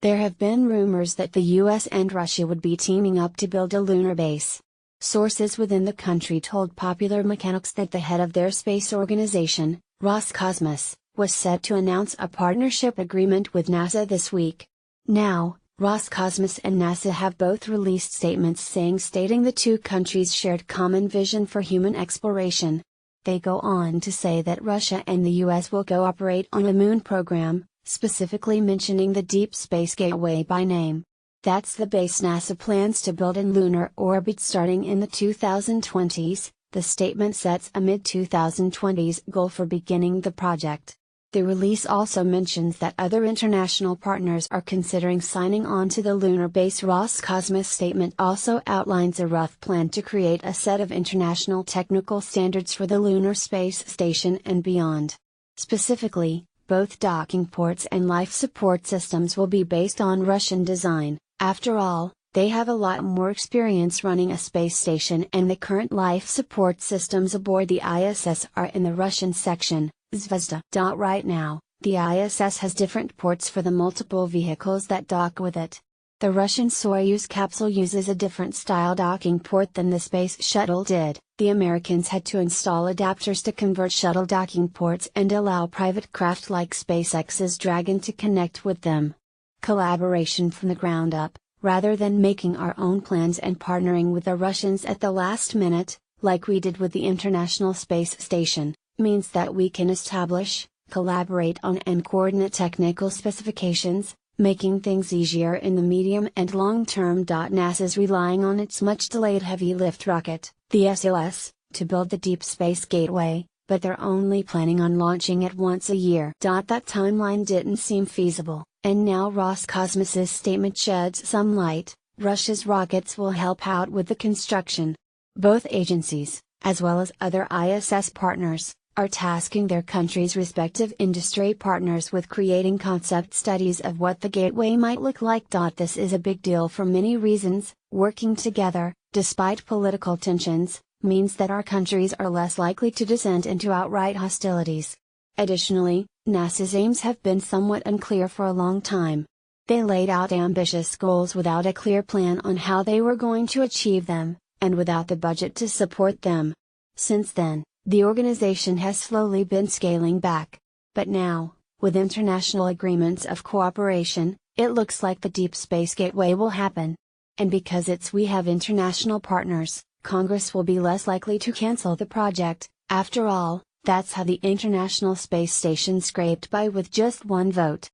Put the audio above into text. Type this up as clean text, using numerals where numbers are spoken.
There have been rumors that the US and Russia would be teaming up to build a lunar base. Sources within the country told Popular Mechanics that the head of their space organization, Roscosmos, was set to announce a partnership agreement with NASA this week. Now, Roscosmos and NASA have both released statements stating the two countries shared common vision for human exploration. They go on to say that Russia and the US will cooperate on a moon program, specifically mentioning the Deep Space Gateway by name. That's the base NASA plans to build in lunar orbit starting in the 2020s. The statement sets a mid-2020s goal for beginning the project. The release also mentions that other international partners are considering signing on to the lunar base. Roscosmos' statement also outlines a rough plan to create a set of international technical standards for the lunar space station and beyond. Specifically, both docking ports and life support systems will be based on Russian design. After all, they have a lot more experience running a space station, and the current life support systems aboard the ISS are in the Russian section, Zvezda. Right now, the ISS has different ports for the multiple vehicles that dock with it. The Russian Soyuz capsule uses a different style docking port than the Space Shuttle did. The Americans had to install adapters to convert shuttle docking ports and allow private craft like SpaceX's Dragon to connect with them. Collaboration from the ground up, rather than making our own plans and partnering with the Russians at the last minute, like we did with the International Space Station, means that we can establish, collaborate on and coordinate technical specifications, making things easier in the medium and long term. NASA's relying on its much delayed heavy lift rocket, the SOS, to build the Deep Space Gateway, but they're only planning on launching it once a year. That timeline didn't seem feasible, and now Roscosmos' statement sheds some light. Russia's rockets will help out with the construction. Both agencies, as well as other ISS partners, are tasking their countries' respective industry partners with creating concept studies of what the gateway might look like. This is a big deal for many reasons. Working together, despite political tensions, means that our countries are less likely to descend into outright hostilities. Additionally, NASA's aims have been somewhat unclear for a long time. They laid out ambitious goals without a clear plan on how they were going to achieve them, and without the budget to support them. Since then, the organization has slowly been scaling back. But now, with international agreements of cooperation, it looks like the Deep Space Gateway will happen. And because we have international partners, Congress will be less likely to cancel the project. After all, that's how the International Space Station scraped by with just one vote.